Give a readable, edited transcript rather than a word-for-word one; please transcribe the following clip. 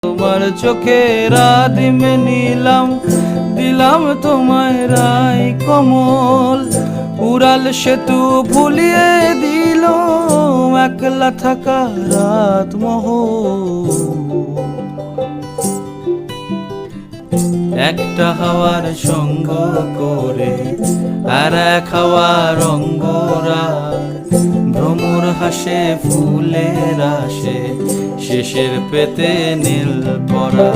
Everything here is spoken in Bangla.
তোমার চোখের আদিমে নিলাম, দিলাম তোমায় রায় কমল। উড়াল সেতু ভুলিয়ে দিল একলা থাকা রাত মহল। একটা হাওয়ার সঙ্গ করে আর এক হাওয়ার অঙ্গরা, ভ্রমর হাসে ফুলের আসে শেষের পেতে নীল পরা।